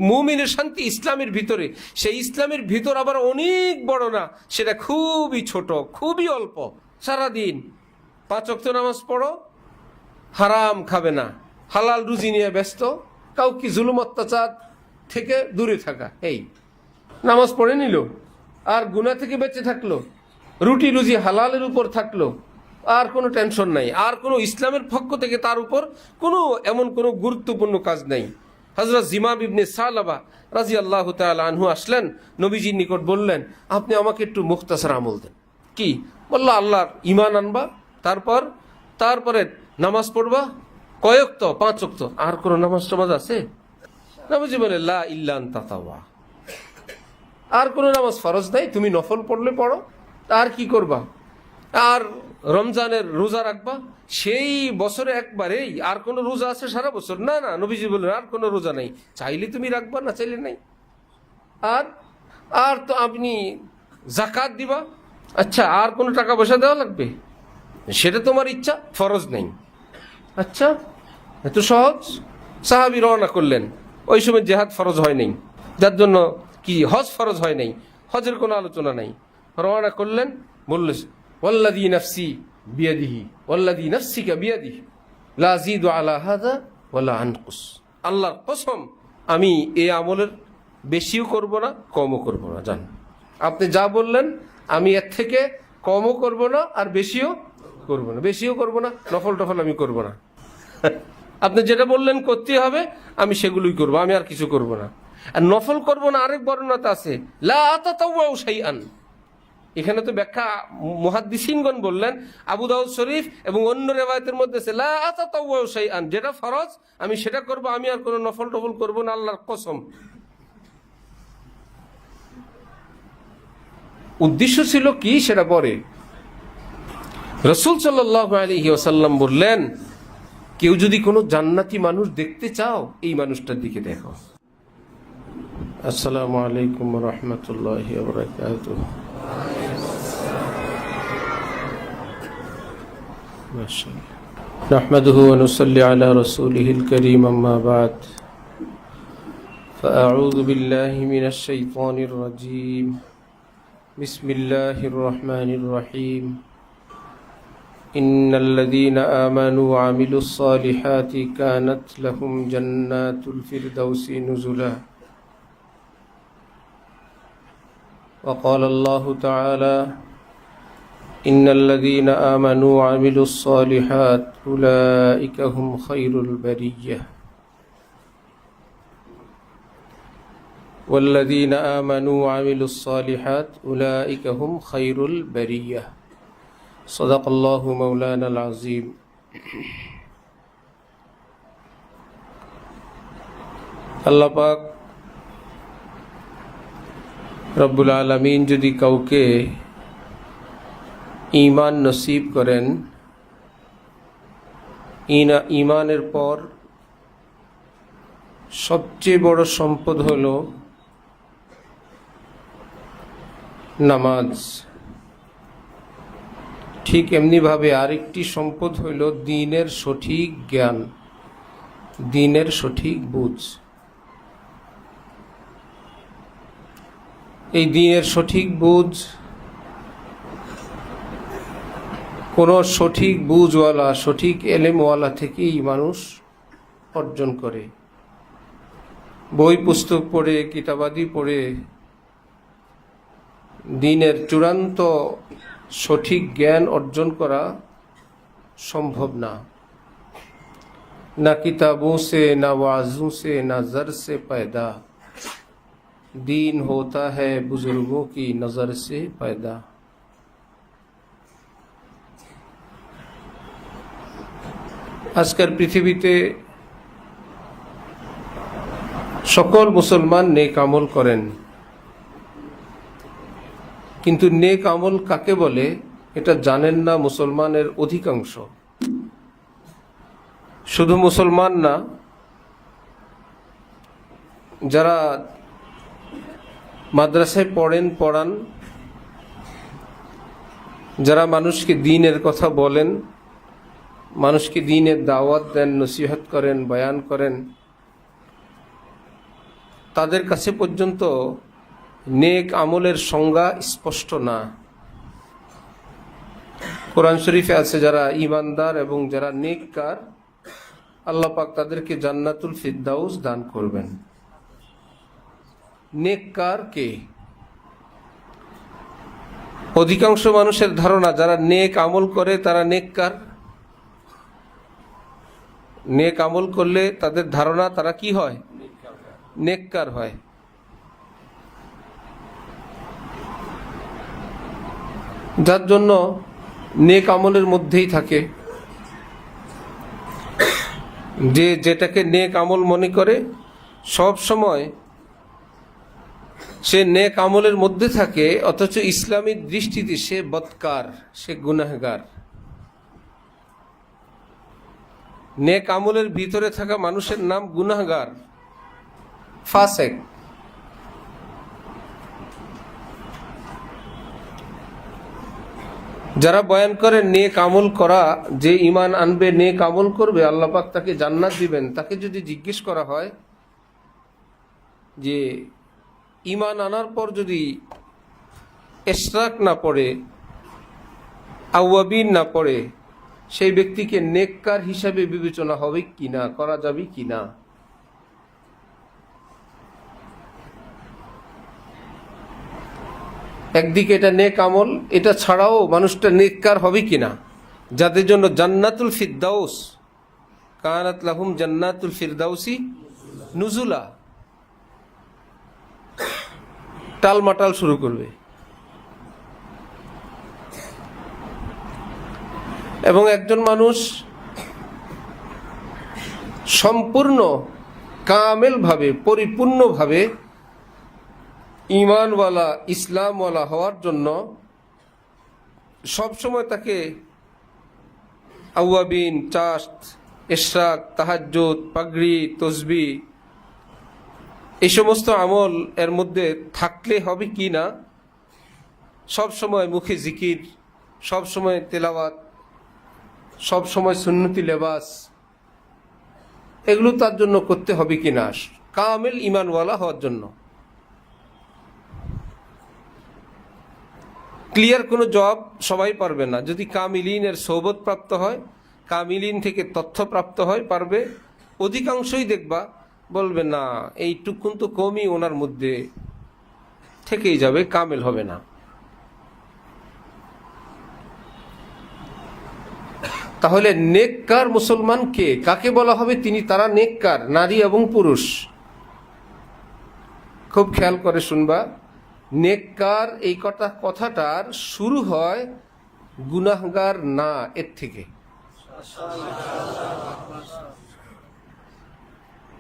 মুমিনের শান্তি ইসলামের ভিতরে, সেই ইসলামের ভিতর আবার অনেক বড় না, সেটা খুবই ছোট, খুবই অল্প। সারাদিন 5 ওয়াক্ত নামাজ পড়ো, হারাম খাবে না, হালাল রুজি নিয়ে ব্যস্ত, কাউকে জুলুম অত্যাচার থেকে দূরে থাকা, এই নামাজ পড়ে নিল, আর গুনাহ থেকে বেঁচে থাকলো, রুটি রুজি হালালের উপর থাকলো, আর কোনো টেনশন নাই, আর কোনো ইসলামের পক্ষ থেকে তার উপর কোনো এমন কোনো গুরুত্বপূর্ণ কাজ নাই। হযরত জিমাম ইবনে সালাবা রাদিয়াল্লাহু তাআলা আনহু আসলেন নবীজির নিকট, বললেন, আপনি আমাকে একটু মুখতাসার আমল দেন। কি? বলল, আল্লাহর ঈমান আনবা, তারপরে নামাজ পড়বা, কয়েক তো 5 ওয়াক্ত, আর কোনো নামাজ টামাজ আছে? নবীজি বলে, লা ইল্লা আন তাতাওয়া, আর কোনো নামাজ ফরজ নাই, তুমি নফল পড়লে পড়ো, আর কি করবা? আর রমজানের রোজা রাখবা, সেই বছরে একবারেই, আর কোনো রোজা আছে সারা বছর? না না, নবীজি বললেন, আর কোনো রোজা নাই, চাইলে তুমি রাখবা, না চাইলে নাই। আর তো আপনি জাকাত দিবা, আচ্ছা, আর কোনো টাকা পয়সা দেওয়া লাগবে? সেটা তোমার ইচ্ছা, ফরজ নেই। আচ্ছা, এত সহজ? সাহাবী রওনা করলেন। ওই সময় জেহাদ ফরজ হয় নাই, যার জন্য কি হজ ফরজ হয় নাই, হজের কোনো আলোচনা নাই। রওনা করলেন, বললেন, ওয়াল্লাযী নাফসি বিয়াদিহি ওয়াল্লাযী নাফসিকা বিয়াদিহি লা আযীদু আলা হাযা ওয়ালা আনকুস। আল্লাহর কসম, আমি এই আমলের বেশিও করব না, কমও করব না। জান, আপনি যা বললেন, আমি এর থেকে কমও করব না, আর বেশিও করব না। বেশিও করব না, নফল টফল আমি করব না। আপনি যেটা বললেন করতে হবে, আমি সেগুলোই করব, আমি আর কিছু করব না। আর নফল করব না, আরেক বর্ণনাতে আছে, লা তাতাওয়াউ শাইআন। এখানে তো ব্যাখ্যা মুহাদ্দিসিনগণ বললেন, আবু দাউদ শরীফ এবং অন্য রিওয়ায়াতের মধ্যে আছে লা তাতাওয়াউ শাইআন, যেটা ফরজ আমি সেটা করব, আমি আর কোনো নফল টফল করব না, আল্লাহর কসম। উদ্দেশ্য ছিল কি সেটা পরে। রাসূল সাল্লাল্লাহু আলাইহি ওয়াসাল্লাম বললেন, কেউ যদি কোনো জান্নাতি মানুষ দেখতে চাও, এই মানুষটার দিকে দেখো। আসসালামু আলাইকুম ওয়া রাহমাতুল্লাহি ওয়া বারাকাতুহু। মাশাআল্লাহ, নাহমাদুহু ওয়া নুসাল্লি আলা রাসূলিহিল কারীম, আম্মা বা'দ, ফাআউযু বিল্লাহি মিনাশ শাইতানির রাজীম, বিসমিল্লাহির রহমানির রহিম। ইন্নাল্লাযীনা আমানু ওয়া আমিলুস সালিহাতি কানাত লাহুম জান্নাতুল ফিরদাউসি নুজুলা। وقال الله تعالى إن الذين آمنوا وعملوا الصالحات أولئك هم خير البرية والذين آمنوا وعملوا الصالحات أولئك هم خير البرية صدق الله مولانا العظيم. আল্লাহ পাক রব্বুল আলামিন যদি কাউকে ঈমান নসিব করেন, ঈমানের পর সবচেয়ে বড় সম্পদ হলো নামাজ। ঠিক এমনিভাবে আরেকটি সম্পদ হইল দ্বীনের সঠিক জ্ঞান, দ্বীনের সঠিক বুঝ। এই দ্বীনের সঠিক বুঝ কোনো সঠিক বুঝওয়ালা, সঠিক এলেমওয়ালা থেকেই মানুষ অর্জন করে। বই পুস্তক পড়ে, কিতাবাদি পড়ে দ্বীনের চূড়ান্ত সঠিক জ্ঞান অর্জন করা সম্ভব না। না কিতাবোं से, ना वाज़ों से, ना ज़र से पैदा, दीन होता है बुजुर्गों की नज़र से पैदा। আজকের পৃথিবীতে সকল মুসলমান নেক আমল করেন, কিন্তু নেক আমল কাকে বলে এটা জানেন না মুসলমানের অধিকাংশ। শুধু মুসলমান না, যারা মাদ্রাসায় পড়ান, যারা মানুষকে দ্বীনের কথা বলেন, মানুষকে দ্বীনের দাওয়াত দেন, নসিহত করেন, বয়ান করেন, তাদের কাছে পর্যন্ত নেক আমলের সংজ্ঞা স্পষ্ট না। কোরআন শরীফে আছে যারা ঈমানদার এবং যারা নেককার, আল্লাহ পাক তাদেরকে জান্নাতুল ফিরদাউস দান করবেন। নেককার কে? অধিকাংশ মানুষের ধারণা যারা নেক আমল করে তারা নেককার। নেক আমল করলে তাদের ধারণা তারা কি হয়? নেককার হয়। যার জন্য নেক আমলের মধ্যেই থাকে, যে যেটাকে নেক আমল মনে করে সব সময় সে নেক আমলের মধ্যে থাকে, অথচ ইসলামী দৃষ্টিতে সে বদকার, সে গুনাহগার। নেক আমলের ভিতরে থাকা মানুষের নাম গুনাহগার, ফাসেক। যারা বয়ান করে নেক আমল করা, যে ঈমান আনবে, নেক আমল করবে, আল্লাহ পাক তাকে জান্নাত দিবেন, তাকে যদি জিজ্ঞেস করা হয় যে ঈমান আনার পর যদি ইশরাক না পড়ে, আওয়াবিন না পড়ে, সেই ব্যক্তিকে নেককার হিসাবে বিবেচনা হবে কিনা, করা যাবে কিনা? একদিকে এটা নেক আমল, এটা ছাড়াও মানুষটা নেককার হবে কিনা? যাদের জন্য জান্নাতুল ফিরদাউস, কানাত লাহুম জান্নাতুল ফিরদাউসি নুজুলা, টালমাটাল শুরু করবে। এবং একজন মানুষ সম্পূর্ণ কামেলভাবে, পরিপূর্ণভাবে ঈমানওয়ালা, ইসলামওয়ালা হওয়ার জন্য সবসময় তাকে আওয়াবিন, চাস্ত, ইশরাক, তাহাজ্জুদ, পাগড়ি, তসবিহ এই সমস্ত আমল এর মধ্যে থাকলে হবে কি না? সব সময় মুখে জিকির, সব সময় তেলাওয়াত, সব সময় সুন্নতি লেবাস, এগুলো তার জন্য করতে হবে কিনা কামেল ঈমানওয়ালা হওয়ার জন্য? ক্লিয়ার কোনো জবাব সবাই পারবে না। যদি কামিলিনের সোহবত প্রাপ্ত হয়, কামিলিন থেকে তথ্য প্রাপ্ত হয়, পারবে। অধিকাংশই দেখবা বলবে না, এইটুকুন তো কমই ওনার মধ্যে থেকেই যাবে, কামেল হবে না। তাহলে নেককার মুসলমান কে? কাকে বলা হবে তিনি তারা নেককার? নারী এবং পুরুষ। খুব খেয়াল করে শুনবা, নেককার এই কথাটার শুরু হয় গুনাহগার না এর থেকে।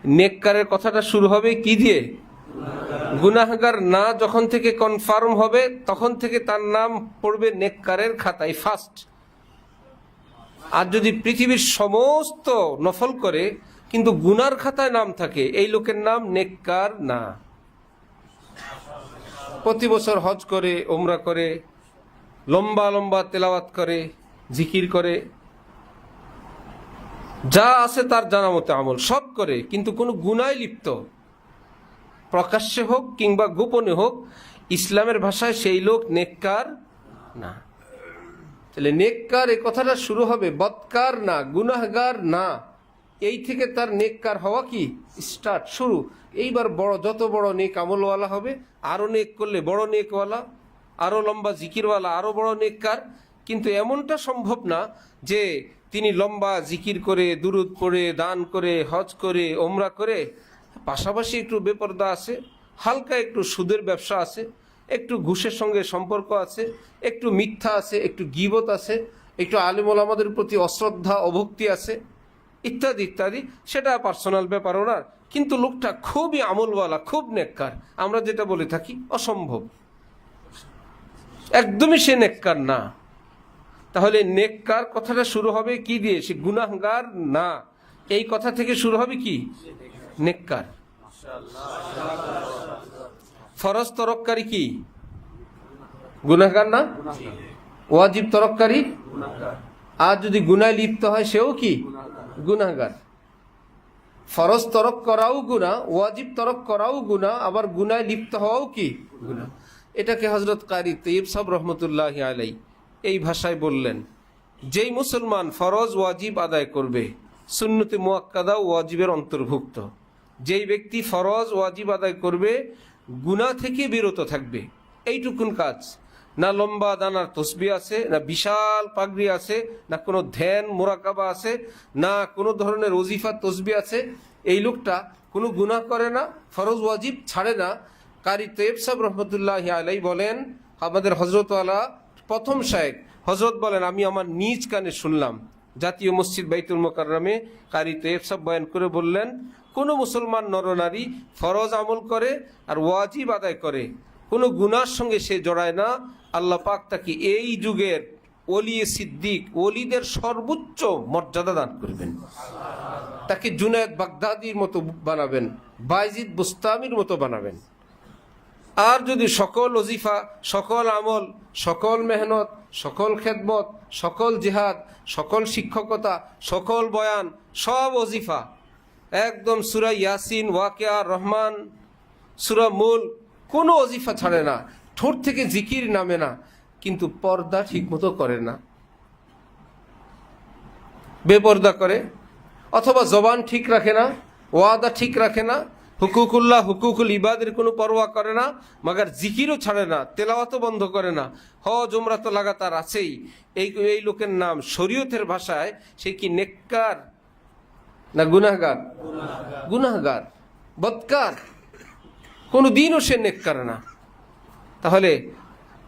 নেককারের কথাটা শুরু হবে কি দিয়ে? গুনাহগার না যখন থেকে কনফার্ম হবে, তখন থেকে তার নাম পড়বে নেককারের খাতায় ফার্স্ট। আর যদি পৃথিবীর সমস্ত নফল করে কিন্তু গুনার খাতায় নাম থাকে, এই লোকের নাম নেককার না। প্রতি বছর হজ করে, ওমরা করে, লম্বা লম্বা তেলাওয়াত করে, জিকির করে, যা আছে তার জানা মতো আমল সব করে, কিন্তু কোনো গুনায় লিপ্ত, প্রকাশ্যে হোক কিংবা গোপনে হোক, ইসলামের ভাষায় সেই লোক নেককার না। তাহলে নেককার এই কথাটা শুরু হবে বদকার না, গুনাহগার না, এই থেকে তার নেককার হওয়া কি স্টার্ট, শুরু। এইবার বড়, যত বড় নেক আমলওয়ালা হবে, আরো নেক করলে বড় নেকওয়ালা, আরো লম্বা জিকিরওয়ালা, আরো বড় নেককার। কিন্তু এমনটা সম্ভব না যে তিনি লম্বা জিকির করে, দুরুদ পড়ে, দান করে, হজ করে, ওমরা করে, পাশাপাশি একটু বেপরদা আছে, হালকা একটু সুদের ব্যবসা আছে, একটু ঘুষের সঙ্গে সম্পর্ক আছে, একটু মিথ্যা আছে, একটু গীবত আছে, একটু আলেম ওলামাদের প্রতি অশ্রদ্ধা, অভক্তি আছে, ইত্যাদি ইত্যাদি। সেটা পার্সোনাল ব্যাপার ওনার, কিন্তু লোকটা খুবই আমলওয়ালা, খুব নেককার। আমরা যেটা বলে থাকি অসম্ভব, একদমই সে নেককার না। তাহলে নেককার কথাটা শুরু হবে কি দিয়ে? সে গুনাহগার না, এই কথা থেকে শুরু হবে কি? নেককার। ফরজ তরককারী কি গুনাহগার না? ওয়াজিব তরককারী, আর যদি গুনায় লিপ্ত হয় সেও কি গুনাহগার। ফরজ তরক করাও গুনাহ, ওয়াজিব তরক করাও গুনাহ, আবার গুনায় লিপ্ত হওয়াও কি গুনাহ। এটাকে হযরত কারি তৈয়ব সাহেব রহমতুল্লাহি আলাইহি এই ভাষায় বললেন, যেই মুসলমান ফরজ ওয়াজিব আদায় করবে, সুন্নতে মুআক্কাদা ওয়াজিবের অন্তর্ভুক্ত, যেই ব্যক্তি ফরজ ওয়াজিব আদায় করবে, গুনাহ থেকে বিরত থাকবে, এইটুকুন কাজ। না লম্বা দানার তসবিহ আছে, না বিশাল পাগড়ি আছে, না কোনো ধ্যান মোরাকাবা আছে, না কোনো ধরনের ওজিফা তসবিহ আছে, এই লোকটা কোনো গুনাহ করে না, ফরজ ওয়াজিব ছাড়ে না। কারি তৈয়ব সাহেব রহমতুল্লাহি আলাইহি বলেন, আমাদের হযরত আলা প্রথম শায়েখ হযরত বলেন, আমি আমার নিজ কানে শুনলাম জাতীয় মসজিদ বাইতুল মুকাররমে কারি তৈয়ব সাহেব বয়ান করে বললেন, কোনো মুসলমান নরনারী ফরজ আমল করে আর ওয়াজিব আদায় করে, কোনো গুনার সঙ্গে সে জড়ায় না, আল্লাহ পাক তাকে এই যুগের ওলি সিদ্দিক, ওলিদের সর্বোচ্চ মর্যাদা দান করবেন। তাকে জুনায়েদ বাগদাদির মতো বানাবেন, বাইজিদ বুস্তামির মতো বানাবেন। আর যদি সকল ওজিফা, সকল আমল, সকল মেহনত, সকল খেদমত, সকল জিহাদ, সকল শিক্ষকতা, সকল বয়ান, সব ওজিফা একদম সূরা ইয়াসিন, ওয়াকিয়া, রহমান, সূরা মুলক, কোনো ওজিফা ছাড়ে না, ঠোঁট থেকে জিকির নামে না, কিন্তু পর্দা ঠিকমতো করে না, বেপর্দা করে, অথবা জবান ঠিক রাখে না, ওয়াদা ঠিক রাখে না, হুকুকুল্লাহ হুকুকুল ইবাদের কোনো পরোয়া করে না, মাগার জিকিরও ছাড়ে না, তেলাওয়াতও বন্ধ করে না, হজ উমরা তো লাগাতার আছেই, এই লোকের নাম শরীয়তের ভাষায় সে কি নেককার না গুনাহগার? গুনাহগার, বদকার, কোনো দিনও সে নেককার না। তাহলে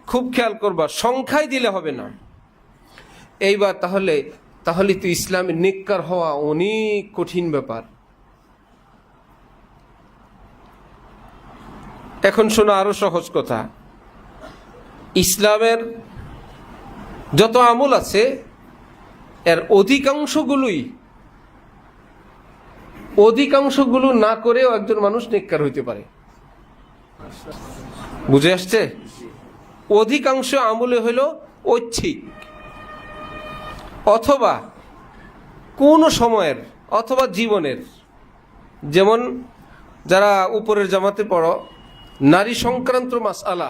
খুব খেয়াল করবা, সংখ্যায় দিলে হবে না। এইবার তাহলে তো ইসলামের নেককার হওয়া অনেক কঠিন ব্যাপার। এখন শোনো আরো সহজ কথা, ইসলামের যত আমল আছে এর অধিকাংশগুলো না করেও একজন মানুষ নেককার হইতে পারে। বুঝে আসছে? অধিকাংশ আমলে হলো ঐচ্ছিক, অথবা কোন সময়ের অথবা জীবনের। যেমন যারা উপরের জামাতে পড়ো, নারী সংক্রান্ত মাসআলা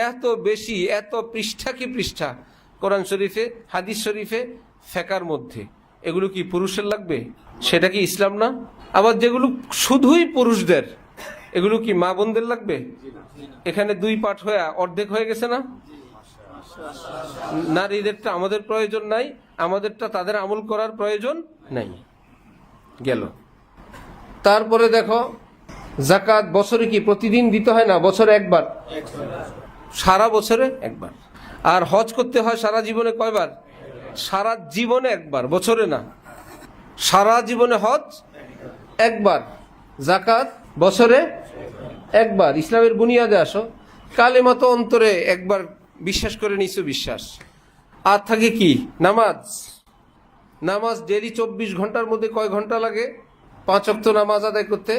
এত বেশি, এত পৃষ্ঠা কি পৃষ্ঠা কোরআন শরীফে, হাদিস শরীফে, ফিকহের মধ্যে, এগুলো কি পুরুষের লাগবে? সেটা কি ইসলাম না? আবার যেগুলো শুধুই পুরুষদের, এগুলো কি মা বোনদের লাগবে? এখানে দুই পাঠ হয়ে অর্ধেক হয়ে গেছে না? নারীদেরটা আমাদের প্রয়োজন নাই, আমাদেরটা তাদের আমল করার প্রয়োজন নাই, গেল। তারপরে দেখো, যাকাত বছরে কি প্রতিদিন দিতে হয় না? বছরে একবার, সারা বছরে একবার। আর হজ করতে হয় সারা জীবনে কয়বার? সারা জীবনে একবার, বছরে না। সারা জীবনে হজ একবার, যাকাত বছরে একবার। ইসলামের বুনিয়াদে আসো, কালেমা তো অন্তরে একবার বিশ্বাস করে নিছো, বিশ্বাস। আর থাকে কি? নামাজ ডেলি 24 ঘন্টার মধ্যে কয় ঘন্টা লাগে? 5 ওয়াক্ত নামাজ আদায় করতে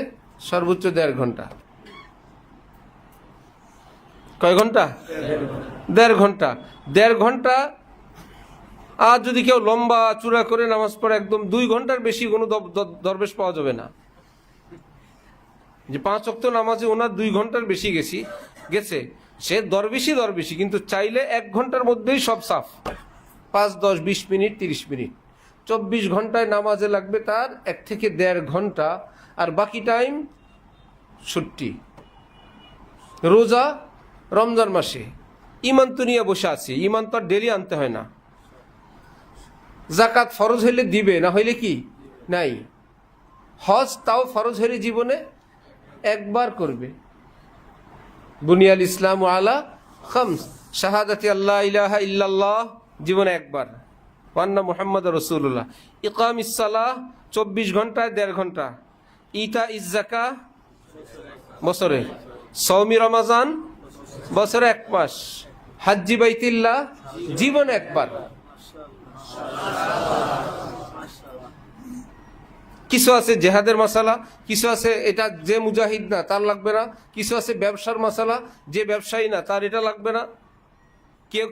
সর্বোচ্চ 1.5 ঘন্টা। কয় ঘন্টা? 1.5 ঘন্টা। 1.5 ঘন্টা। আর যদি কেউ লম্বা চূড়া করে নামাজ পড়ে, একদম 2 ঘন্টার বেশি কোনো দরবেশ পাওয়া যাবে না যে 5 ওয়াক্ত নামাজে ওনার 2 ঘন্টার বেশি গেছে। সে দরবেশি, কিন্তু চাইলে 1 ঘন্টার মধ্যেই সব সাফ। 5, 10, 20 মিনিট, 30 মিনিট, 24 ঘন্টায় নামাজে লাগবে তার 1 থেকে 1.5 ঘন্টা। আর বাকি টাইম ছুটি। রোজা রমজান মাসে ইমান তো নিয়ে বসে আছি, ইমান তো আর ডেলি আনতে হয় না। যাকাত ফরজ হইলে দিবে, না হইলে কি নাই। হজ তাও ফরজ হইলে জীবনে একবার করবে। বুনিয়াল ইসলাম আলা খামস, শাহাদাতি আল্লাহ ইলাহা ইল্লাল্লাহ জীবনে একবার, ওয়ান্না মুহাম্মদ রাসূলুল্লাহ। ইকামিস সালাহ 24 ঘন্টায় 1.5 ঘন্টা। ইতা ইজ যাকাত বছরে। সওমি রমাজান বছরে 1 মাস। হাজ্জি বাইতুল্লাহ জীবনে একবার। কিছু আছে জেহাদের মাসালা, কিছু আছে এটা যে মুজাহিদ না তার লাগবে না, কিছু আছে ব্যবসার মাসালা, যে ব্যবসায়ী না তার এটা লাগবে না,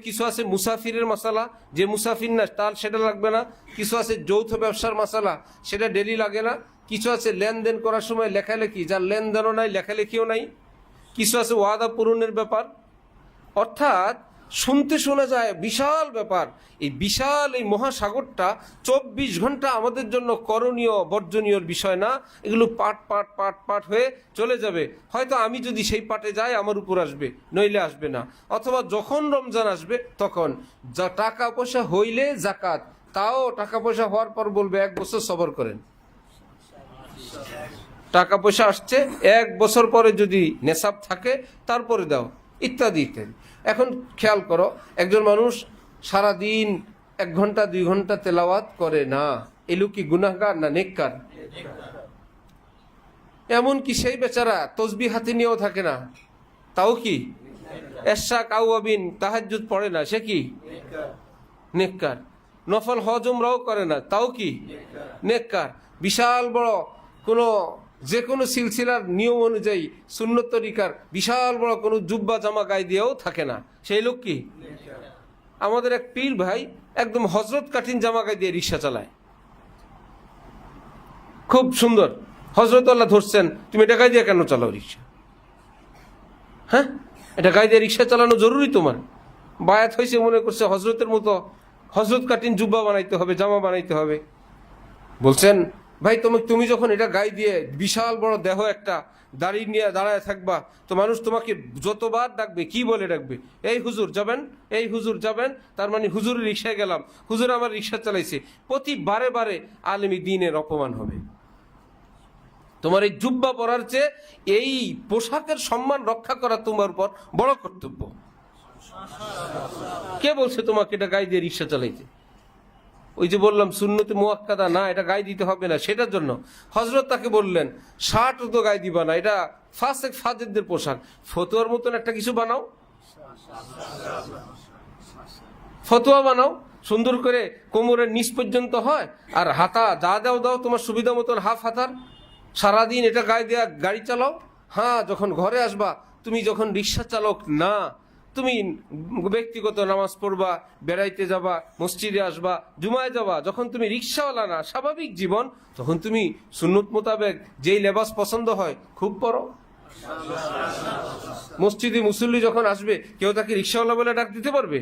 কিছু আছে মুসাফিরের মাসালা, যে মুসাফির না তার সেটা লাগবে না, কিছু আছে যৌথ ব্যবসার মাসালা, সেটা ডেলি লাগে না, কিছু আছে লেনদেন করার সময় লেখালেখি, যার লেনদেনও নাই লেখালেখিও নাই। কিছু আছে ওয়াদা পূরণের ব্যাপার। অর্থাৎ শুনতে শোনা যায় বিশাল ব্যাপার। এই বিশাল এই মহাসাগরটা 24 ঘন্টা আমাদের জন্য করণীয় বর্জনীয় বিষয় না। এগুলো পাট পাট পাট পাট হয়ে চলে যাবে। হয়তো আমি যদি সেই পাটে যাই আমার উপর আসবে, নইলে আসবে না। অথবা যখন রমজান আসবে তখন যা টাকা পয়সা হইলে জাকাত, তাও টাকা পয়সা হওয়ার পর বলবে 1 বছর সবর করেন। টাকা পয়সা আসছে 1 বছর পরে যদি নেশাব থাকে তারপরে দাও, ইত্যাদি ইত্যাদি। এখন খেয়াল করো, একজন মানুষ সারাদিন 1 ঘন্টা 2 ঘন্টা তেলাওয়াত করে না, এ লোক কি গুনাহগার না নেককার? এমন কি সেই বেচারা তসবিহ হাতে নিয়েও থাকে না, তাও কি এশাক আউয়াবিন তাহাজ্জুদ পড়ে না, সে কি নেককার? নফল হজ উমরাও করে না, তাও কি নেককার? বিশাল বড় কোনো যে কোনো সিলসিলার নিয়ম অনুযায়ী সুন্নত তরিকার বিশাল বড় কোনো জুব্বা জামা গায়ে দিয়েও থাকে না, সেই লোক কি? আমাদের এক পীর ভাই একদম হজরত কাঠিন জামা গায়ে দিয়ে রিক্সা চালায়, খুব সুন্দর। হজরত আল্লাহ ধরছেন, তুমি এটা গায়ে দিয়ে কেন চালাও রিক্সা? হ্যাঁ, এটা গায়ে দিয়ে রিক্সা চালানো জরুরি তোমার? বায়াত হয়েছে মনে করছে হজরতের মতো হজরত কাঠিন জুব্বা বানাইতে হবে, জামা বানাইতে হবে। বলছেন ভাই তুমি যখন এটা গায়ে দিয়ে বিশাল বড় দেহ একটা দাড়ি নিয়ে দাঁড়ায় থাকবা, তো মানুষ তোমাকে যতবার ডাকবে কি বলে ডাকবে? এই হুজুর যাবেন, এই হুজুর যাবেন। তার মানে হুজুরের রিক্সায় গেলাম, হুজুর আমার রিক্সা চালাইছে। প্রতি বারে বারে আলেমি দ্বীনের অপমান হবে। তোমার এই জুব্বা পরার চেয়ে এই পোশাকের সম্মান রক্ষা করা তোমার উপর বড় কর্তব্য। কে বলছে তোমাকে এটা গায়ে দিয়ে রিক্সা চালাইতে? ওই যে বললাম সুন্নতে মুআক্কাদা না, এটা গায়ে দিতে হবে না, সেটার জন্য হযরত তাকে বললেন শার্টও তো গায়ে দিবা না, এটা ফাসেক ফাজেরদের পোশাক। ফতোয়ার মতন একটা কিছু বানাও, ফতোয়া বানাও সুন্দর করে, কোমরের নিচ পর্যন্ত হয়, আর হাতা যা দাও দাও তোমার সুবিধা মতন, হাফ হাতার। সারাদিন এটা গায়ে দেওয়া গাড়ি চালাও। হ্যাঁ, যখন ঘরে আসবা, তুমি যখন রিক্সা চালক না, তুমি ব্যক্তিগত নামাজ পড়বা, বেড়াইতে যাবা, মসজিদে আসবা, জুমায় যাবা, যখন তুমি রিক্সাওয়ালা না, স্বাভাবিক জীবন, তখন তুমি সুন্নত মোতাবেক যেই লেবাস পছন্দ হয় খুব পরো। মসজিদে মুসল্লি যখন আসবে, কেউ তাকে রিক্সাওয়ালা বলে ডাক দিতে পারবে?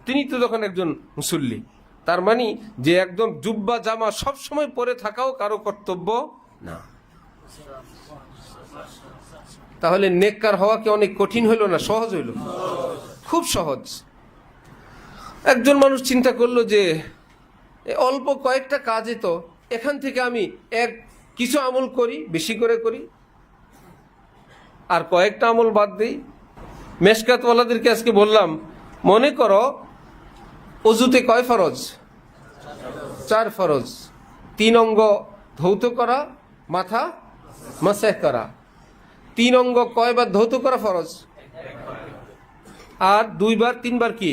তিনি তো যখন একজন মুসল্লি। তার মানে যে একদম জুব্বা জামা সব সময় পরে থাকাও কারো কর্তব্য না। তাহলে নেককার হওয়া কি অনেক কঠিন হইল না সহজ হইল? খুব সহজ। একজন মানুষ চিন্তা করলো যে অল্প কয়েকটা কাজে তো এখান থেকে আমি কিছু আমল করি, বেশি করে করি, আর কয়েকটা আমল বাদ দিই। মেশকাতওয়ালাদেরকে আজকে বললাম, মনে করো অজুতে কয় ফরজ? 4 ফরজ। 3 অঙ্গ ধৌত করা, মাথা মাসেহ করা। 3 অঙ্গ কয়বার ধৌত করা ফরজ? আর 2 বার 3 বার কি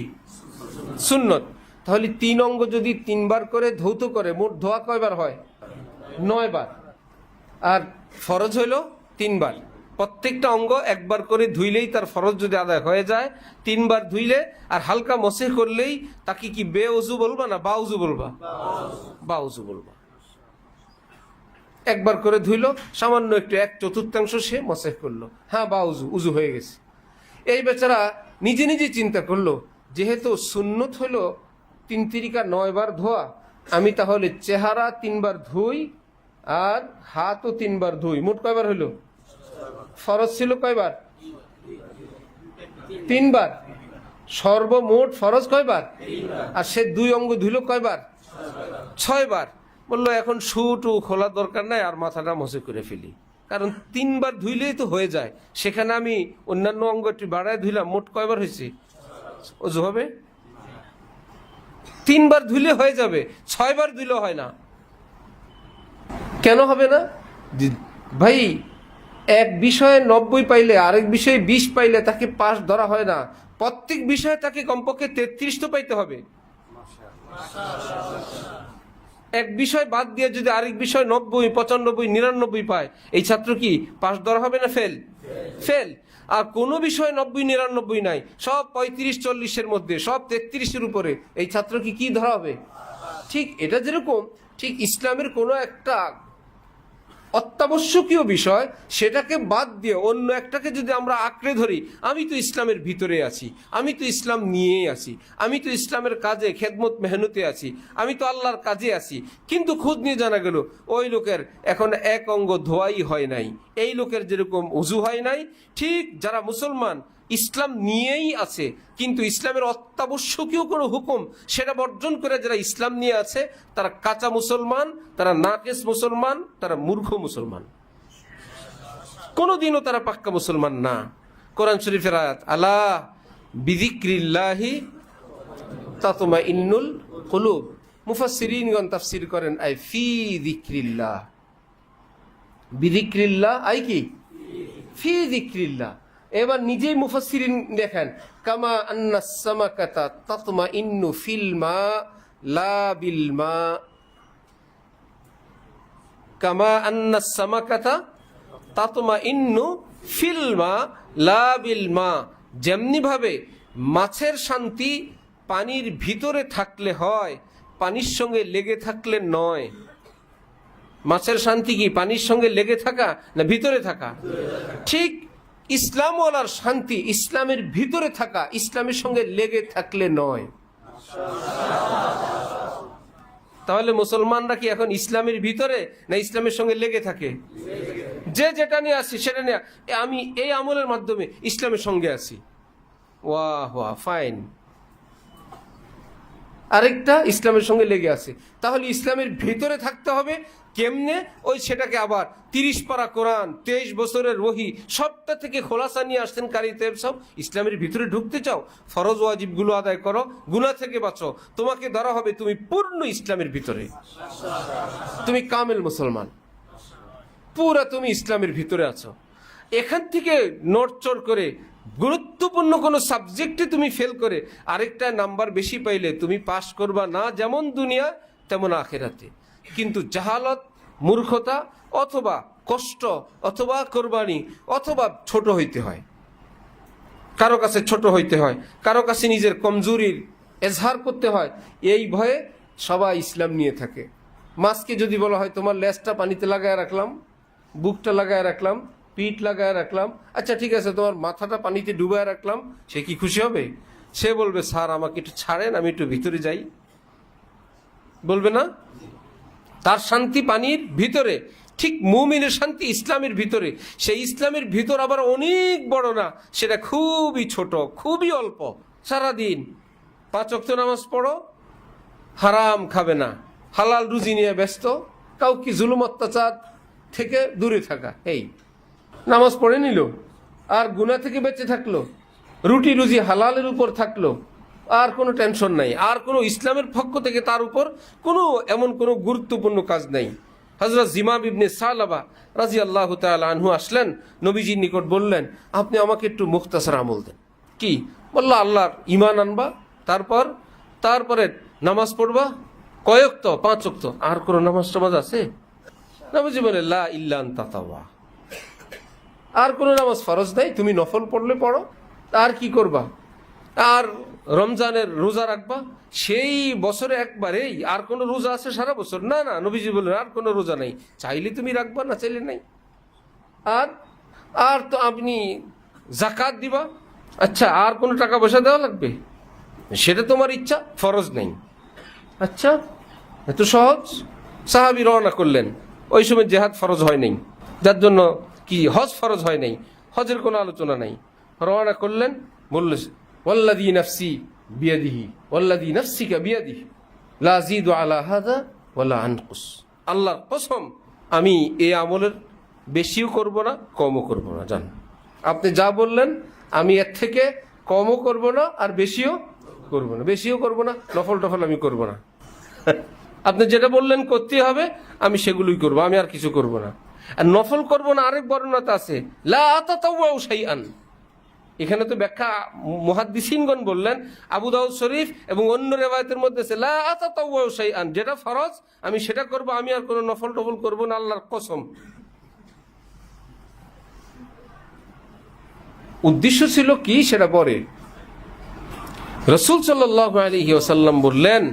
সুন্নত। তাহলে 3 অঙ্গ যদি 3 বার করে ধৌত করে, মোট ধোয়া কয়বার হয়? 9 বার। আর ফরজ হইল 3 বার। প্রত্যেকটা অঙ্গ 1 বার করে ধুইলেই তার ফরজ যদি আদায় হয়ে যায়, 3 বার ধুইলে আর হালকা মসেহ করলেই তাকে কি বেউজু বলবা না বাউজু বলবা? বাউজু বলবা। 1 বার করে ধুইলো, সামান্য একটু 1/4 সে মসেহ করলো, হ্যাঁ বাউজু, উজু হয়ে গেছে। এই বেচারা নিজে নিজে চিন্তা করলো, যেহেতু সুন্নত হলো 3 তিরিকা 9 বার ধোয়া, আমি তাহলে চেহারা 3 বার ধুই আর হাতও 3 বার ধুই। মোট কয়বার হইল? ফরজ ছিল কয়বার? 3 বার। সর্বমোট ফরজ কয়বার? আর সে 2 অঙ্গ ধুইল কয়বার? 6 বার। বললো এখন শুটু খোলার দরকার নাই, আর মাথাটা মসে করে ফেলি, কারণ 3 বার ধুইলেই তো হয়ে যায়। সেখানে আমি অন্যান্য অঙ্গটি বাড়ায় ধুইলাম, মোট কয়বার হয়েছে? অজু হবে? 3 বার ধুইলে হয়ে যাবে, 6 বার ধুইলে হয় না। কেন হবে না? ভাই, এক বিষয়ে 90 পাইলে আরেক বিষয়ে 20 পাইলে তাকে পাস ধরা হয় না। প্রত্যেক বিষয়ে তাকে কমপক্ষে 33 তো পাইতে হবে। এক বিষয় বাদ দিয়ে যদি আরেক বিষয় 90, 95, 99 পায়, এই ছাত্র কি পাস ধরা হবে না ফেল? ফেল। আর কোনো বিষয় 90, 99 নাই, সব 35, 40-এর মধ্যে, সব 33-এর উপরে, এই ছাত্র কি ধরা হবে? ঠিক এটা যেরকম, ঠিক ইসলামের কোনো একটা অত্যাবশ্যকীয় বিষয় সেটাকে বাদ দিয়ে অন্য একটাকে যদি আমরা আঁকড়ে ধরি, আমি তো ইসলামের ভিতরে আছি, আমি তো ইসলাম নিয়েই আছি, আমি তো ইসলামের কাজে খেদমত মেহনতে আছি, আমি তো আল্লাহর কাজে আছি, কিন্তু খোঁজ নিয়ে জানা গেল ওই লোকের এখন এক অঙ্গ ধোয়াই হয় নাই, এই লোকের যেরকম উজু হয় নাই, ঠিক যারা মুসলমান ইসলাম নিয়েই আছে কিন্তু ইসলামের অত্যাবশ্যকীয় কোনো হুকুম সেটা বর্জন করে যারা ইসলাম নিয়ে আছে, তারা কাঁচা মুসলমান, তারা নাকেস মুসলমান, তারা মূর্খ মুসলমান, কোনোদিনও তারা পাক্কা মুসলমান না। কোরআন শরীফের আয়াত, আলা বিযিক্রিল্লাহি তাতমাইন্নুল কুলুব। মুফাসসিরিনগণ তাফসীর করেন আই ফি যিকরিল্লাহ, বিযিক্রিল্লাহ আই কি ফি যিকরিল্লাহ। এবার নিজেই মুফাসসিরিন দেখেন, কামা আন্নাস সামাকাতা তাতমাইন্নু ফিল মা লা বিল মা, কামা আন্নাস সামাকাতা তাতমাইন্নু ফিল মা লা বিল মা, যেমনি ভাবে মাছের শান্তি পানির ভিতরে থাকলে হয়, পানির সঙ্গে লেগে থাকলে নয়। মাছের শান্তি কি পানির সঙ্গে লেগে থাকা না ভিতরে থাকা? ঠিক ইসলামওয়ালার শান্তি ইসলামের ভিতরে থাকা, ইসলামের সঙ্গে লেগে থাকলে নয়। তাহলে মুসলমানরা কি এখন ইসলামের ভিতরে না ইসলামের সঙ্গে লেগে থাকে? যে যেটা নিয়ে আসি সেটা নিয়ে, আমি এই আমলের মাধ্যমে ইসলামের সঙ্গে আছি, ওয়াহ ওয়াহ ফাইন। আরেকটা ইসলামের সঙ্গে লেগে আছে, তাহলে ইসলামের ভিতরে থাকতে হবে কেমনে? ওই সেটাকে আবার 30 পারা কোরআন, 23 বছরের ওহী, সবটা থেকে খোলাসা নিয়ে আসছেন কারি তেব সব। ইসলামের ভিতরে ঢুকতে চাও, ফরজ ওয়াজিবগুলো আদায় করো, গুনাহ থেকে বাঁচো, তোমাকে ধরা হবে তুমি পূর্ণ ইসলামের ভিতরে, তুমি কামেল মুসলমান, পুরা তুমি ইসলামের ভিতরে আছো। এখান থেকে নড়চড় করে গুরুত্বপূর্ণ কোনো সাবজেক্টে তুমি ফেল করে আরেকটা নাম্বার বেশি পাইলে তুমি পাস করবা না, যেমন দুনিয়া তেমন আখেরাতে। কিন্তু জাহালত, মূর্খতা অথবা কষ্ট অথবা কোরবানি অথবা ছোট হইতে হয়, কারো কাছে ছোট হইতে হয়, কারো কাছে নিজের কমজোরির এজহার করতে হয়, এই ভয়ে সবাই ইসলাম নিয়ে থাকে। মাছকে যদি বলা হয় তোমার লেজটা পানিতে লাগায় রাখলাম, বুকটা লাগায় রাখলাম, পিঠ লাগায় রাখলাম, আচ্ছা ঠিক আছে তোমার মাথাটা পানিতে ডুবায় রাখলাম, সে কি খুশি হবে? সে বলবে স্যার আমাকে একটু ছাড়েন, আমি একটু ভিতরে যাই, বলবে না? তার শান্তি পানির ভিতরে। ঠিক মুমিনের শান্তি ইসলামের ভিতরে। সেই ইসলামের ভিতর আবার অনেক বড় না, সেটা খুবই ছোট, খুবই অল্প। সারাদিন 5 ওয়াক্ত নামাজ পড়ো, হারাম খাবে না, হালাল রুজি নিয়ে ব্যস্ত, কাউকে জুলুম অত্যাচার থেকে দূরে থাকা, এই নামাজ পড়ে নিল আর গুনাহ থেকে বেঁচে থাকলো, রুটি রুজি হালালের উপর থাকলো, আর কোনো টেনশন নাই, আর কোনো ইসলামের পক্ষ থেকে তার উপর কোনো এমন কোনো গুরুত্বপূর্ণ কাজ নাই। হযরত জিমাম ইবনে সালাবা রাদিয়াল্লাহু তাআলা আনহু আসলেন নবীজির নিকট, বললেন আপনি আমাকে একটু মুখতাসার আমল দেন। কি? বলল আল্লাহর ঈমান আনবা, তারপরে নামাজ পড়বা, কয় ওয়াক্ত? 5 ওয়াক্ত। আর কোনো নামাজ টামাজ আছে? নবীজি বলে লা ইল্লা আন তাতাওয়া, আর কোনো নামাজ ফরজ নাই, তুমি নফল পড়লে পড়ো, আর কি করবা? আর রমজানের রোজা রাখবা, সেই বছরে একবারেই, আর কোনো রোজা আছে সারা বছর? না না, নবীজি বললেন আর কোনো রোজা নাই, চাইলে তুমি রাখবা, না চাইলে নাই। আর তো আপনি জাকাত দিবা, আচ্ছা আর কোনো টাকা পয়সা দেওয়া লাগবে? সেটা তোমার ইচ্ছা, ফরজ নেই। আচ্ছা এত সহজ। সাহাবী রওনা করলেন, ওই সময় জেহাদ ফরজ হয় নাই, যার জন্য কি হজ ফরজ হয় নাই, হজের কোনো আলোচনা নাই। রওনা করলেন, বলল ওয়াল্লাযী নাফসি বিয়াদিহি ওয়াল্লাযী নাফসিকা বিয়াদিহি লা আযীদু আলা হাযা ওয়ালা আনকুস। আল্লাহর কসম, আমি এই আমলের বেশিও করব না কমও করব না। জান, আপনি যা বললেন আমি এর থেকে কমও করব না আর বেশিও করব না, বেশিও করব না, নফল টফল আমি করব না। আপনি যেটা বললেন করতে হবে, আমি সেগুলোই করব, আমি আর কিছু করব না। আর নফল করব না আরেক বর্ণনাতে আছে লা তাতাওয়াউ শাইআন। এখানে তো ব্যাখ্যা মুহাদ্দিসিনগণ বললেন, আবু দাউদ শরীফ এবং অন্য রিওয়ায়াতের মধ্যে আছে লা তাতাওয়াউ শাইআন, যেটা ফরজ আমি সেটা করব, আমি আর কোনো নফল টফল করব না, আল্লাহর কসম। উদ্দেশ্য ছিল কি সেটা পরে। রাসূল সাল্লাল্লাহু আলাইহি ওয়াসাল্লাম বললেন,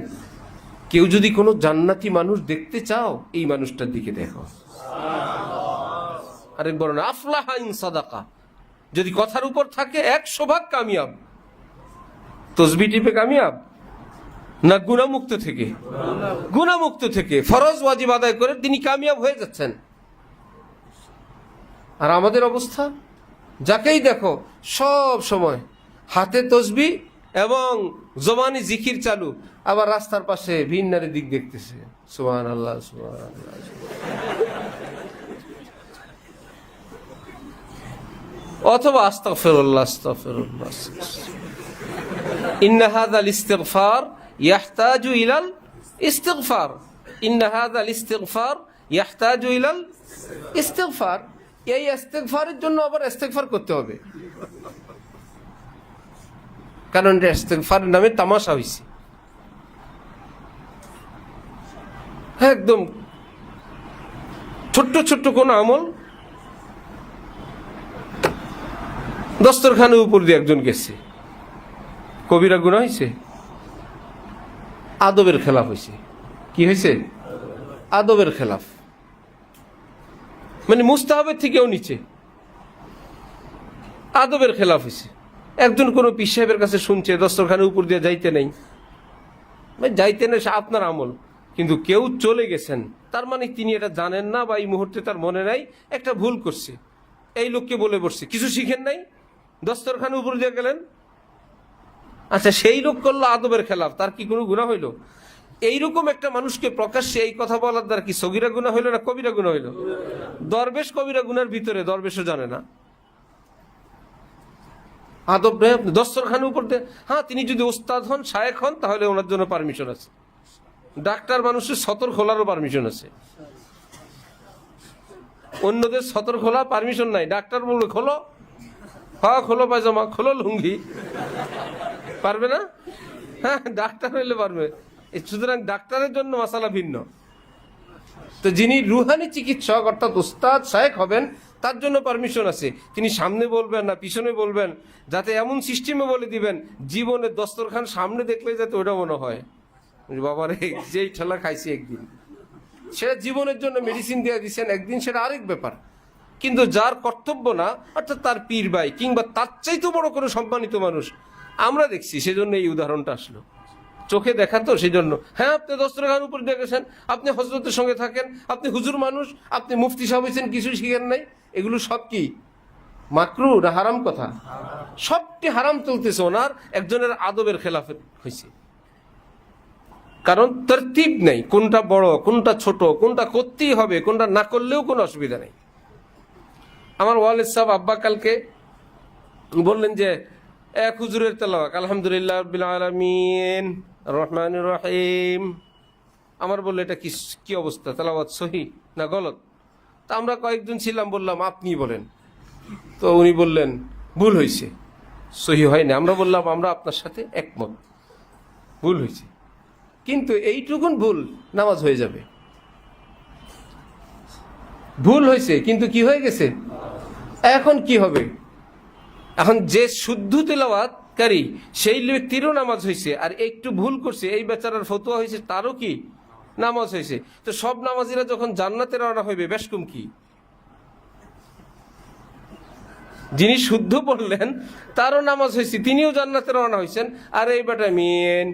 কেউ যদি কোনো জান্নাতি মানুষ দেখতে চাও, এই মানুষটার দিকে দেখো। আরেক বর্ণনা আফলাহা ইন সাদাকা, যদি কথার উপর থাকে 100 ভাগ কামিয়াব। তসবি টিপে কামিয়াব না গুনাহমুক্ত থেকে? গুনাহমুক্ত থেকে ফরজ ওয়াজিব আদায় করে তিনি কামিয়াব হয়ে যাচ্ছেন। আর আমাদের অবস্থা, যাকেই দেখো সব সময় হাতে তসবি এবং জবানি জিকির চালু, আবার রাস্তার পাশে ভিন্নারের দিক দেখতেছে, সুবহানাল্লাহ সুবহানাল্লাহ। অথবা আস্তাগফিরুল্লাহ আস্তাগফিরুল্লাহ। ইন্না হাযাল ইস্তিগফার ইয়াহতাজু ইলাল ইস্তিগফার, ইন্না হাযাল ইস্তিগফার ইয়াহতাজু ইলাল ইস্তিগফার। এই ইস্তিগফারের জন্য আবার ইস্তিগফার করতে হবে, কারণ ইস্তিগফারের নামে তামাশা হইছে। একদম ছোট্ট ছোট্ট কোন আমল, দস্তরখানের উপর দিয়ে একজন গেছে, কবিরা গুনাহ হয়েছে, আদবের খেলাফ হয়েছে। কি হয়েছে? আদবের খেলাফ, মানে মুস্তাহাবের থেকেও নিচে আদবের খেলাফ হয়েছে। একজন কোন পীর সাহেবের কাছে শুনছে দস্তরখানের উপর দিয়ে যাইতে নেই, যাইতে নেই আপনার আমল, কিন্তু কেউ চলে গেছেন, তার মানে তিনি এটা জানেন না বা এই মুহূর্তে তার মনে নাই, একটা ভুল করছে। এই লোককে বলে বসছে কিছু শিখেন নাই, দস্তরখানের উপর দিয়ে গেলেন। আচ্ছা, সেই লোক করলো আদবের খেলাফ, তার কি কোনো গুনাহ হইল? এইরকম একটা মানুষকে প্রকাশ্যে এই কথা বলার দ্বারা কি সগীরা গুনাহ হইল না কবিরা গুনাহ হইল? দরবেশ কবিরা গুনার ভিতরে, দরবেশও জানে না। আদব দস্তরখানের উপর দিয়ে, হ্যাঁ তিনি যদি ওস্তাদ হন, শায়েখ হন, তাহলে ওনার জন্য পারমিশন আছে। ডাক্তার মানুষের সতর খোলারও পারমিশন আছে, অন্যদের সতর খোলা পারমিশন নাই। ডাক্তার বলবে খোলো, হ্যাঁ খোলো পায়জামা, খোলো লুঙ্গি, পারবে না? হ্যাঁ ডাক্তার হইলে পারবে। সুতরাং ডাক্তারের জন্য মাসালা ভিন্ন। তো যিনি রুহানি চিকিৎসক অর্থাৎ ওস্তাদ শায়েখ হবেন, তার জন্য পারমিশন আছে। তিনি সামনে বলবেন না পিছনে বলবেন, যাতে এমন সিস্টেমে বলে দিবেন জীবনের দস্তরখান সামনে দেখলে যাতে ওটা মনে হয় বাবার যেই ঠেলা খাইছি একদিন, সেটা জীবনের জন্য মেডিসিন দিয়ে দিচ্ছেন একদিন, সেটা আরেক ব্যাপার। কিন্তু যার কর্তব্য না, অর্থাৎ তার পীর ভাই কিংবা তার চাইতে বড় কোনো সম্মানিত মানুষ আমরা দেখছি, সেজন্য এই উদাহরণটা আসলো। চোখে দেখা তো সেই জন্য। হ্যাঁ আপনি দস্তরখান উপর দেখেছেন, আপনি হযরতের সঙ্গে থাকেন, আপনি হুজুর মানুষ, আপনি মুফতি সাহেব হয়েছেন, কিছু শিখেন নাই, এগুলো সব কি মাকরু না হারাম কথা? সবটি হারাম চলতেছে। ওনার একজনের আদবের খেলাফ হয়েছে, কারণ তরতিব নেই, কোনটা বড় কোনটা ছোট, কোনটা করতেই হবে কোনটা না করলেও কোনো অসুবিধা নেই। আমার ওয়ালিদ সাহেব আব্বা কালকে বললেন যে এক হুজুরের তেলাওয়াত আলহামদুলিল্লাহ রাব্বিল আলামিন রহমানির রহিম। আমার বললো এটা কি অবস্থা, তেলাওয়াত সহি না গলত? তা আমরা কয়েকজন ছিলাম, বললাম আপনি বলেন। তো উনি বললেন ভুল হয়েছে, সহি হয়নি। আমরা বললাম আমরা আপনার সাথে একমত, ভুল হয়েছে, কিন্তু এইটুকুন ভুল নামাজ হয়ে যাবে। ভুল হয়েছে কিন্তু কি হয়ে গেছে, এখন কি হবে? এখন যে শুদ্ধ তেলাওয়াতকারী সেই ব্যক্তিরও নামাজ হয়েছে, আর একটু ভুল করছে এই বেচারার ফতোয়া হয়েছে, তারও কি নামাজ হয়েছে। তো সব নামাজিরা যখন জান্নাতে রওনা হইবে, বেশকম কি? যিনি শুদ্ধ পড়লেন তারও নামাজ হয়েছে, তিনিও জান্নাতে রওনা হয়েছেন, আর এই বেটা মিন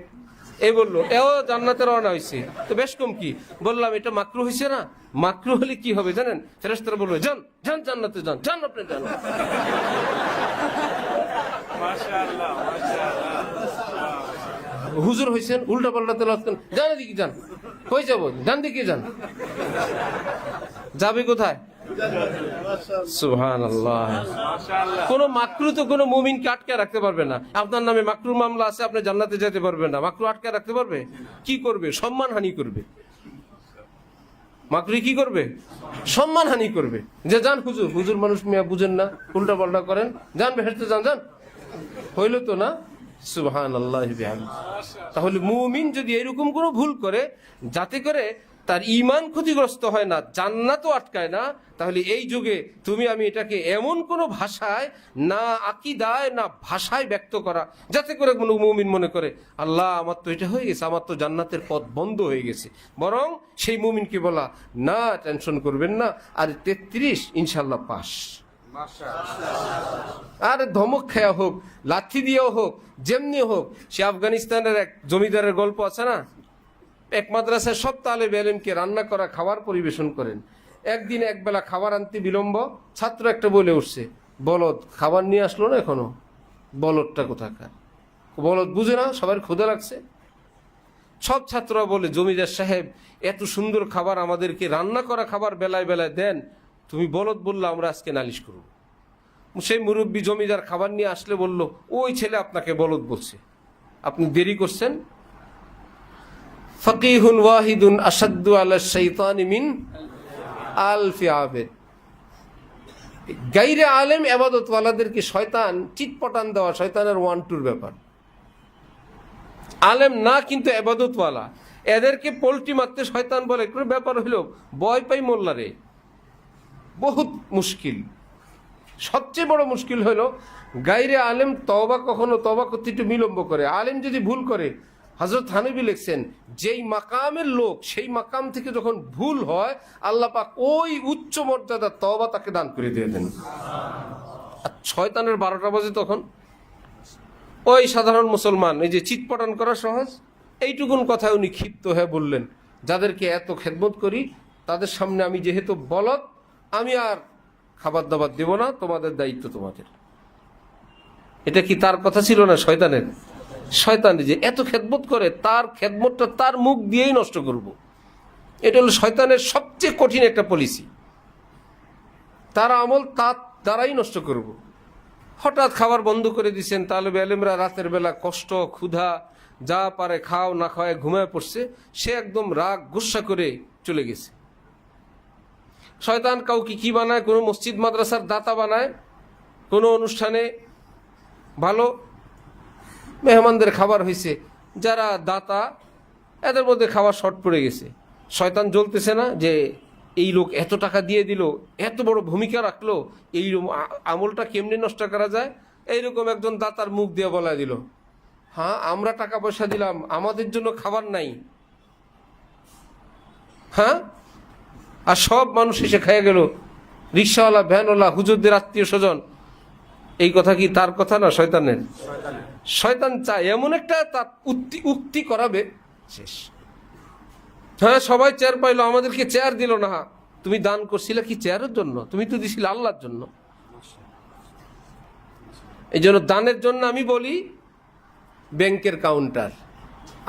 এই বললো এও জান্নাতে রওনা হয়েছে, তো বেশ কম কি? বললাম এটা মাকরু হয়েছে না? মাকরু হলে কি হবে জানেন? ফেরেশতারা বলবে যান যান জান্নাতে যান, যান আপনি যান। হুজুর হয়েছেন, উল্টা পাল্টা তেলাওয়াত করেন, যান এদিকে যান, কই যাবো? ডান দিকে যান। যাবে কোথায়? সুবহানাল্লাহ। কোন মাকরু তো কোনো মুমিনকে আটকে রাখতে পারবে না। আপনার নামে মাকরু মামলা আছে, আপনি জান্নাতে যেতে পারবেন না। মাকরু আটকে রাখতে পারবে? কি করবে? সম্মানহানি করবে। মাকরু কি করবে? সম্মানহানি করবে। যে যান হুজুর, হুজুর মানুষ মিয়া বুঝেন না, উল্টা পাল্টা করেন, যান বেহেশতে যান, যান। হইল তো না? সুবহানাল্লাহ বিহামদিহি। তাহলে মুমিন যদি এরকম কোনো ভুল করে, যাতে করে তার ঈমান ক্ষতিগ্রস্ত হয় না, জান্নাতও আটকায় না, তাহলে এই যুগে তুমি আমি এটাকে এমন কোনো ভাষায়, না আকীদায় না ভাষায় ব্যক্ত করা, যাতে করে কোনো মুমিন মনে করে আল্লাহ আমার তো এটা হয়ে গেছে, আমার তো জান্নাতের পথ বন্ধ হয়ে গেছে। বরং সেই মুমিনকে বলা, না টেনশন করবেন না, আর 33 ইনশাল্লাহ পাস। আর ধমক খেয়া হোক, লাথি দিয়েও হোক, যেমনি হোক। সে আফগানিস্তানের এক জমিদারের গল্প আছে না, এক মাদ্রাসায় সব তালেবে ইলমকে রান্না করা খাবার পরিবেশন করেন। একদিন একবেলা খাবার আনতে বিলম্ব, ছাত্র একটা বলে উঠছে, বলদ খাবার নিয়ে আসলো না এখনো, বলদটা কোথাকার? বলদ বুঝে না সবার ক্ষুধা লাগছে। সব ছাত্ররা বলে, জমিদার সাহেব এত সুন্দর খাবার আমাদেরকে, রান্না করা খাবার বেলায় বেলায় দেন, তুমি বলদ বললো আমরা আজকে নালিশ করব। সেই মুরব্বী জমিদার খাবার নিয়ে আসলে বলল, ওই ছেলে আপনাকে বলদ বলছে, আপনি দেরি করছেন। ফকিহুন ওয়াহিদুন আসাদ্দু আলা শাইতানি মিন আলফি আবেদ। গাইরে আলেম ইবাদতওয়ালাদেরকে শয়তান চিটপটান দেওয়া, শয়তানের 1-2 ব্যাপার। আলেম না কিন্তু ইবাদতওয়ালা, এদেরকে পোল্ট্রি মারতে শয়তান বলে কোনো ব্যাপার হইল, ভয় পাই মোল্লারে। বহুত মুশকিল। সবচেয়ে বড় মুশকিল হলো গাইরে আলেম তওবা, কখনো তওবা করতে একটু বিলম্ব করে। আলেম যদি ভুল করে, হযরত হানবী লিখছেন, যেই মাকামের লোক সেই মাকাম থেকে যখন ভুল হয়, আল্লাহ পাক ওই উচ্চ মর্যাদার তওবা তাকে দান করে দিয়ে দেন। আর শয়তানের 12টা বাজে তখন। ওই সাধারণ মুসলমান, এই যে চিৎপটান করা সহজ, এইটুকুন কথায় উনি ক্ষিপ্ত হয়ে বললেন, যাদেরকে এত খেদমত করি তাদের সামনে আমি যেহেতু বলদ, আমি আর খাবার দাবার দেব না, তোমাদের দায়িত্ব তোমাদের। এটা কি তার কথা ছিল না শয়তানের? শয়তান যে এত খেদমত করে, তার খেদমতটা তার মুখ দিয়েই নষ্ট করব। এটা হলো শয়তানের সবচেয়ে কঠিন একটা পলিসি। তার আমল তার দ্বারাই নষ্ট করব। হঠাৎ খাবার বন্ধ করে দিচ্ছেন, তালেবে ইলমরা রাতের বেলা কষ্ট, ক্ষুধা, যা পারে খাও না খাওয়ায় ঘুমায় পড়ছে, সে একদম রাগ গুসা করে চলে গেছে। শয়তান কাউকে কি বানায়, কোনো মসজিদ মাদ্রাসার দাতা বানায়, কোনো অনুষ্ঠানে ভালো মেহমানদের খাবার হয়েছে, যারা দাতা এদের মধ্যে খাবার শর্ট পড়ে গেছে। শয়তান জ্বলতেছে না যে এই লোক এত টাকা দিয়ে দিল, এত বড় ভূমিকা রাখলো, এই আমলটা কেমনে নষ্ট করা যায়। এইরকম একজন দাতার মুখ দিয়ে বলা দিল, হ্যাঁ আমরা টাকা পয়সা দিলাম, আমাদের জন্য খাবার নাই, হ্যাঁ, আর সব মানুষ এসে খেয়ে গেল, রিক্সাওয়ালা, ভ্যানওয়ালা, হুজুরদের আত্মীয় স্বজন। এই কথা কি তার কথা না শয়তানের? শয়তান চায় এমন একটা তার উক্তি করাবে, শেষ। হ্যাঁ সবাই চেয়ার পাইলো, আমাদেরকে চেয়ার দিল না। তুমি দান করছিলে কি চেয়ারের জন্য? তুমি তো দিছিলে আল্লাহর জন্য। এই জন্য দানের জন্য আমি বলি ব্যাংকের কাউন্টার।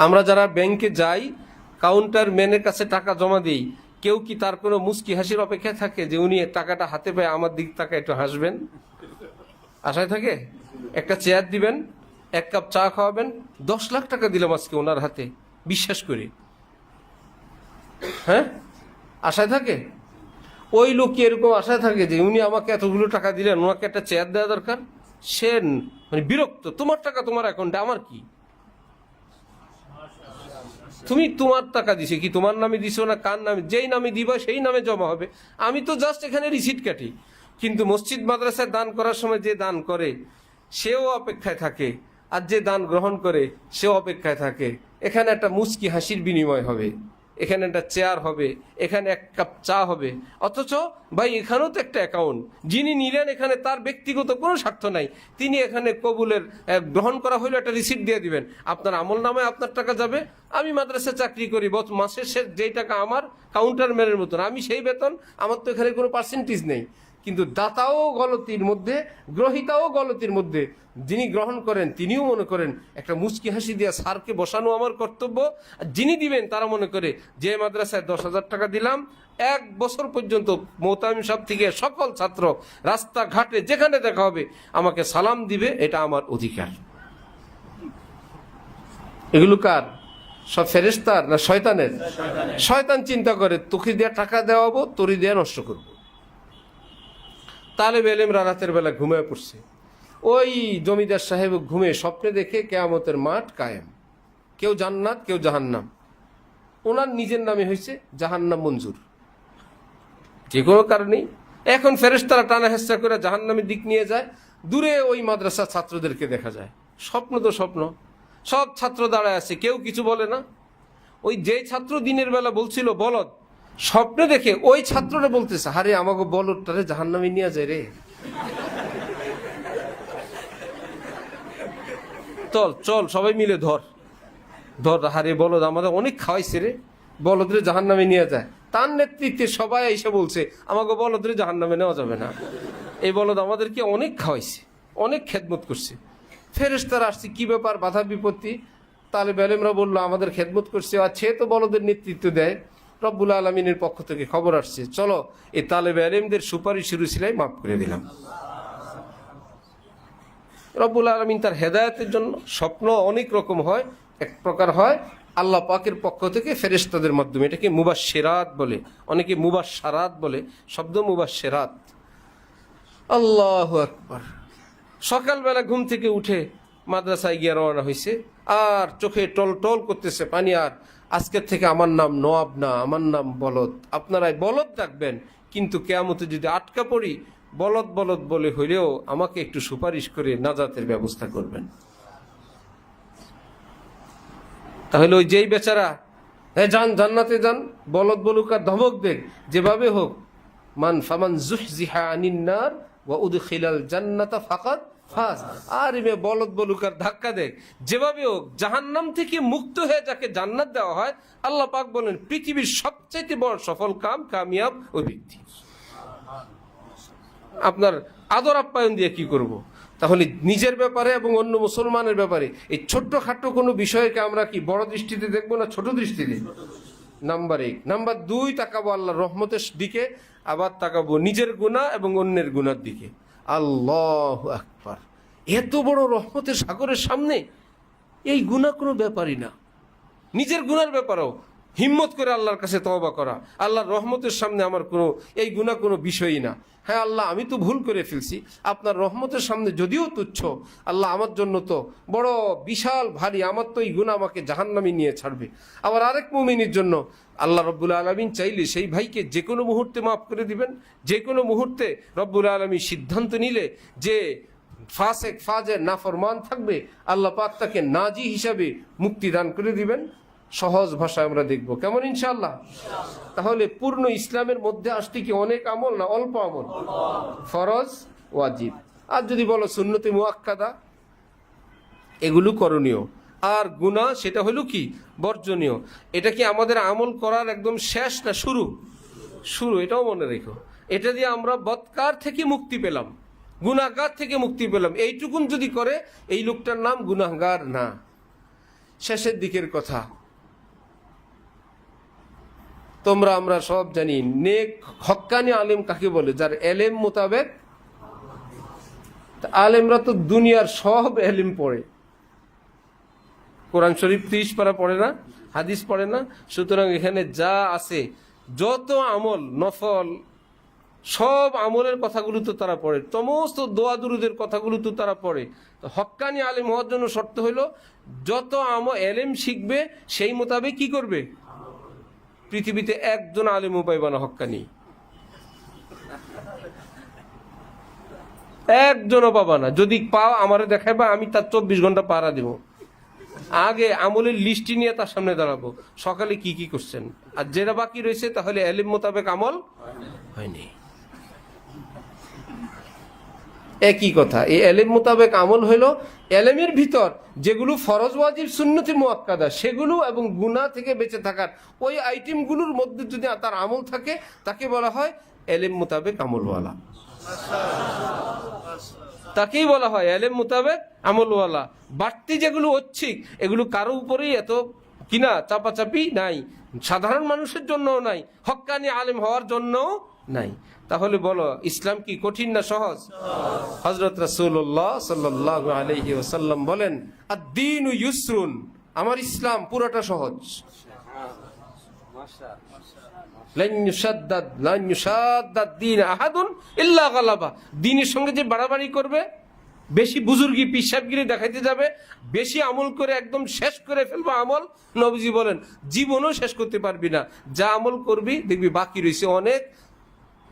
আমরা যারা ব্যাংকে যাই, কাউন্টার ম্যানের কাছে টাকা জমা দিই, কেউ কি তার কোনো মুস্কি হাসির অপেক্ষায় থাকে যে উনি টাকাটা হাতে পেয়ে আমার দিক তাকে একটু হাসবেন? আশায় থাকে? একটা চেয়ার দিবেন, 1 কাপ চা খাওয়াবেন, 10 লাখ টাকা দিলাম আজকে ওনার হাতে, বিশ্বাস করি। হ্যাঁ, আশায় থাকে? ওই লোক কি এরকম আশায় থাকে যে উনি আমাকে এতগুলো টাকা দিলেন, ওনাকে একটা চেয়ার দেওয়া দরকার? সে মানে বিরক্ত, তোমার টাকা তোমার অ্যাকাউন্টে, আমার কি? তুমি তোমার টাকা দিছে কি তোমার নামে দিছো না কার নামে? যেই নামে দিবা সেই নামে জমা হবে, আমি তো জাস্ট এখানে রিসিট কাটি। কিন্তু মসজিদ মাদ্রাসায় দান করার সময় যে দান করে সেও অপেক্ষায় থাকে, আর যে দান গ্রহণ করে সেও অপেক্ষায় থাকে। এখানে একটা মুস্কি হাসির বিনিময় হবে, এখানে একটা চেয়ার হবে, এখানে 1 কাপ চা হবে। অথচ ভাই এখানেও তো একটা অ্যাকাউন্ট, যিনি নিলেন এখানে তার ব্যক্তিগত কোনো স্বার্থ নাই, তিনি এখানে কবুলের গ্রহণ করা হইলে একটা রিসিপ্ট দিয়ে দিবেন, আপনার আমল নামায় আপনার টাকা যাবে। আমি মাদ্রাসায় চাকরি করি, মাসের শেষ যেই টাকা আমার কাউন্টার ম্যানের মতন, আমি সেই বেতন, আমার তো এখানে কোনো পার্সেন্টেজ নেই। কিন্তু দাতাও গলতির মধ্যে, গ্রহিতাও গলতির মধ্যে। যিনি গ্রহণ করেন তিনিও মনে করেন একটা মুচকি হাসি দিয়ে স্যারকে বসানো আমার কর্তব্য, আর যিনি দিবেন তারা মনে করে যে মাদ্রাসায় 10,000 টাকা দিলাম, 1 বছর পর্যন্ত মোহতামিম সাহেব থেকে সকল ছাত্র রাস্তাঘাটে যেখানে দেখা হবে আমাকে সালাম দিবে, এটা আমার অধিকার। এগুলো কার? সব ফেরেশতার না শয়তানের? শয়তান চিন্তা করে তোকে দিয়ে টাকা দেওয়াবো, তোরই দিয়ে নষ্ট করবো। তালেবে ইলমরা রাতের বেলা ঘুমিয়ে পড়ছে। ওই জমিদার সাহেব ঘুমে স্বপ্নে দেখে কিয়ামতের মাঠ কায়েম, কেউ জান্নাত কেউ জাহান্নাম। ওনার নিজের নামে হয়েছে জাহান্নাম মঞ্জুর, যে কোনো কারণেই। এখন ফেরেশতারা টানা হেঁচড়া করে জাহান্নামের দিক নিয়ে যায়। দূরে ওই মাদ্রাসার ছাত্রদেরকে দেখা যায়, স্বপ্ন তো স্বপ্ন, সব ছাত্র দাঁড়ায় আছে, কেউ কিছু বলে না। ওই যে ছাত্র দিনের বেলা বলছিল বলদ, স্বপ্নে দেখে ওই ছাত্ররা বলতেছে, আরে আমাকে বলদটারে জাহান্নামে নিয়ে যায় রে, চল চল সবাই মিলে ধর ধর, হারে বলদ আমাদের অনেক খাওয়াইছে রে, বলদরে জাহান্নামে নিয়ে যায়। তার নেতৃত্বে সবাই এসে বলছে, আমাকে বলদরে জাহান্নামে নেওয়া যাবে না, এই বলদ আমাদেরকে অনেক খাওয়াইছে, অনেক খেদমত করছে। ফেরেশতারা আসছে, কি ব্যাপার, বাধা বিপত্তি? তালেব আলেমরা বললো, আমাদের খেদমত করছে, আর সে তো বলদের নেতৃত্ব দেয়, রব্বুল আলমিনের পক্ষ থেকে খবর আসছে, চলো এই তালেব আলেমদের সুপারিশের উসিলায় মাফ করে দিলাম। রব্বুল আলমিন তার হেদায়েতের জন্য স্বপ্ন অনেক রকম হয়। এক প্রকার হয় আল্লাহ পাকের পক্ষ থেকে ফেরেশতাদের মাধ্যমে, এটাকে মুবাশশিরাত বলে, অনেকে মুবাশশারাত বলে, শব্দ মুবাশশিরাত। আল্লাহু আকবার। সকালবেলা ঘুম থেকে উঠে মাদ্রাসায় গিয়ে রওনা হয়েছে, আর চোখে টল টল করতেছে পানি, আর আজকের থেকে আমার নাম নওয়াব না, আমার নাম বলদ, আপনারাই বলদ ডাকবেন, কিন্তু কিয়ামতে যদি আটকা পড়ি, বলদ বলদ বলে হইলেও আমাকে একটু সুপারিশ করে নাজাতের ব্যবস্থা করবেন। তাহলে ওই যেই বেচারা, হ্যাঁ যান জান্নাতে যান, বলদ বলুক আর ধমক দেখ, যেভাবে হোক, ফামান যুহজিহা আনিন নার ওয়া উদখিলাল জান্নাতা ফাকাদ ফাজ, আর ইমে বলদ বলুক আর ধাক্কা দেখ, যেভাবে হোক জাহান্নাম থেকে মুক্ত হয়ে যাকে জান্নাত দেওয়া হয়, আল্লাহ পাক বলেন পৃথিবীর সবচাইতে বড় সফল কাম, কামিয়াব ওই ব্যক্তি। আপনার আদর আপ্যায়ন দিয়ে কি করব? তাহলে নিজের ব্যাপারে এবং অন্য মুসলমানের ব্যাপারে এই ছোট্ট খাট্ট কোনো বিষয়কে আমরা কি বড় দৃষ্টিতে দেখবো না ছোট দৃষ্টিতে? নাম্বার 1। নাম্বার 2, তাকাবো আল্লাহর রহমতের দিকে, আবার তাকাবো নিজের গুনাহ এবং অন্যের গুনার দিকে। আল্লাহু আকবার। এত বড় রহমতের সাগরের সামনে এই গুনাহ কোনো ব্যাপারই না। নিজের গুনার ব্যাপারেও হিম্মত করে আল্লাহর কাছে তওবা করা, আল্লাহর রহমতের সামনে আমার কোনো এই গুনাহ কোনো বিষয়ই না। হ্যাঁ আল্লাহ, আমি তো ভুল করে ফেলছি, আপনার রহমতের সামনে যদিও তুচ্ছ, আল্লাহ আমার জন্য তো বড় বিশাল ভারী, আমার তো এই গুনাহ আমাকে জাহান্নামে নিয়ে ছাড়বে। আবার আরেক মুমিনের জন্য আল্লাহ রব্বুল আলামিন চাইলে সেই ভাইকে যে কোনো মুহূর্তে মাফ করে দিবেন। যে কোনো মুহূর্তে রব্বুল আলামিন সিদ্ধান্ত নিলে যে ফাসেক ফাজের নাফরমান থাকবে, আল্লাহ পাক তাকে নাজি হিসাবে মুক্তি দান করে দিবেন। সহজ ভাষায় আমরা দেখব, কেমন ইনশাআল্লাহ? তাহলে পূর্ণ ইসলামের মধ্যে আসতে কি অনেক আমল না অল্প আমল? ফরজ, ওয়াজিব, আর যদি বলো সুন্নতে মুআক্কাদা, এগুলো করণীয়। আর গুনাহ সেটা হলো কি বর্জনীয়। এটা কি আমাদের আমল করার একদম শেষ না শুরু? শুরু, এটাও মনে রেখো। এটা দিয়ে আমরা বদকার থেকে মুক্তি পেলাম, গুনাহগার থেকে মুক্তি পেলাম, এইটুকুন যদি করে এই লোকটার নাম গুনাহগার না। শেষের দিকের কথা, তোমরা আমরা সব জানি নেক হক্কানি আলেম কাকে বলে? যার এলেম মোতাবেক। আলেমরা তো দুনিয়ার সব এলেম পড়ে, কোরআন শরীফ 30 পারা পড়ে না, হাদিস পড়ে না। সুতরাং এখানে যা আছে যত আমল নফল, সব আমলের কথাগুলো তো তারা পড়ে, সমস্ত দোয়া দুরুদের কথাগুলো তো তারা পড়ে। তো হক্কানি আলেম হওয়ার জন্য শর্ত হলো যত এলেম শিখবে সেই মোতাবেক কি করবে? পৃথিবীতে একজন আলেমও পাইবা না হক্কানি, একজনও পাবা না। যদি পাও আমারে দেখাইবা, আমি তার 24 ঘন্টা পাহারা দেব। আগে আমলের লিস্টি নিয়ে তার সামনে দাঁড়াবো, সকালে কি কি করছেন, আর যেটা বাকি রয়েছে তাহলে এলেম মোতাবেক আমল হয়নি। একই কথা, এই এলেম মোতাবেক আমল হইল এলেমের ভিতর যেগুলো ফরজ ওয়াজিব সুন্নতে মুআক্কাদা সেগুলো, এবং গুনাহ থেকে বেঁচে থাকার ওই আইটেমগুলোর মধ্যে যদি তার আমল থাকে, তাকে বলা হয় এলেম মোতাবেক আমলওয়ালা। তাকেই বলা হয় এলেম মোতাবেক আমলওয়ালা। বাড়তি যেগুলো ঐচ্ছিক, এগুলো কারো উপরেই এত কিনা চাপাচাপি নাই, সাধারণ মানুষের জন্যও নাই, হক্কানি আলেম হওয়ার জন্যও নাই। তাহলে বলো ইসলাম কি কঠিন না সহজ? হযরত রাসূলুল্লাহ সাল্লাল্লাহু আলাইহি ওয়াসাল্লাম বলেন, আদ-দীনু ইউসরুন, আমার ইসলাম পুরোটা সহজ। লান ইউশাদ্দাদ দীন আহাদুন ইল্লা গালাবা, দ্বীনের সঙ্গে যে বাড়াবাড়ি করবে বেশি বুজুর্গি পিসাবগিরি দেখাইতে যাবে, বেশি আমল করে একদম শেষ করে ফেলবো আমল। নবীজি বলেন জীবনও শেষ করতে পারবি না, যা আমল করবি দেখবি বাকি রয়েছে অনেক।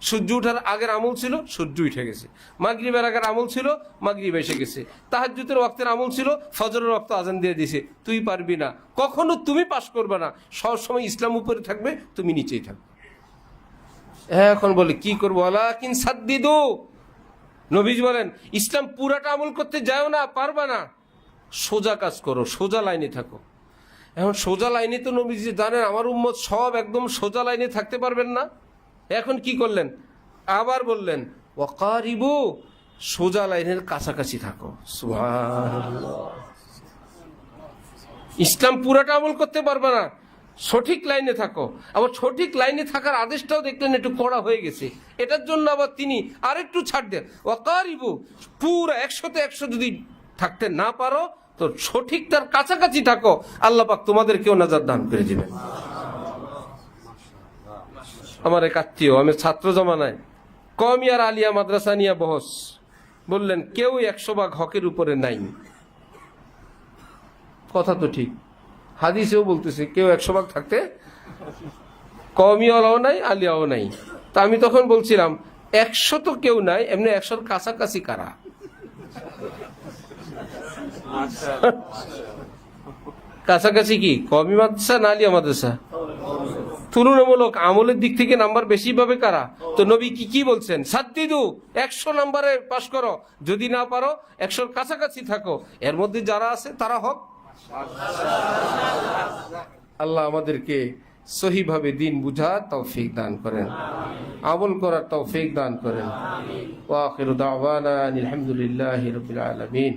সূর্য উঠার আগের আমল ছিল, সূর্য উঠে গেছে। মাগরিবের আগের আমল ছিল, মাগরিব এসে গেছে। তাহাজ্জুদের ওয়াক্তের আমল ছিল, ফজরের ওয়াক্ত আজান দিয়ে দিয়েছে। তুই পারবি না, কখনো তুমি পাস করবে না। সবসময় ইসলাম উপরে থাকবে, তুমি নিচেই থাকবে। এখন বলে কি করবো, ওয়ালাকিন সাদ্দিদু। নবীজি বলেন ইসলাম পুরাটা আমল করতে যাও না, পারবা না, সোজা কাজ করো, সোজা লাইনে থাকো। এখন সোজা লাইনে তো নবীজি জানেন আমার উম্মত সব একদম সোজা লাইনে থাকতে পারবেন না। এখন কি করলেন, আবার বললেন ওয়াকারিবু, সোজা লাইনের কাছাকাছি থাকো। সুবহানাল্লাহ। ইসলাম পুরাটা আমল করতে পারবে না, সঠিক লাইনে থাকো। আবার সঠিক লাইনে থাকার আদেশটাও দেখলেন একটু কড়া হয়ে গেছে, এটার জন্য আবার তিনি আরেকটু ছাড় দেন, ওয়াকারিবু, পুরা 100তে 100 যদি থাকতে না পারো তো সঠিক তার কাছাকাছি থাকো, আল্লাহ পাক তোমাদেরকেও নাজাত দান করে দিবেন। আমার এক আত্মীয়, আমি ছাত্র জমানায় কওমিয়ার আলিয়া মাদ্রাসা নিয়ে বহস, বললেন কেউ 100 ভাগ হকের উপরে নাই। কথা তো ঠিক, হাদিসেও বলতেছে কেউ 100 ভাগ থাকতে, কওমিয়াও নাই আলিয়াও নাই। তা আমি তখন বলছিলাম 100 তো কেউ নাই, এমনি 100-র কাছাকাছি কারা? কাছাকাছি কি কওমি মাদ্রাসা না আলিয়া মাদ্রাসা? তুলনামূলক আমলের দিক থেকে নাম্বার বেশি পাবে কারা? তো নবী কি বলছেন, সাদ্দিদু, 100 নাম্বারে পাশ করো, যদি না পারো 100-র কাছাকাছি থাকো। এর মধ্যে যারা আছে তারা হক। আল্লাহ আমাদেরকে সহিভাবে দিন বুঝার তৌফিক দান করেন, আমল করার তৌফিক দান করেন। ওয়া আখিরু দাওয়ানা আলহামদুলিল্লাহি রাব্বিল আলামিন।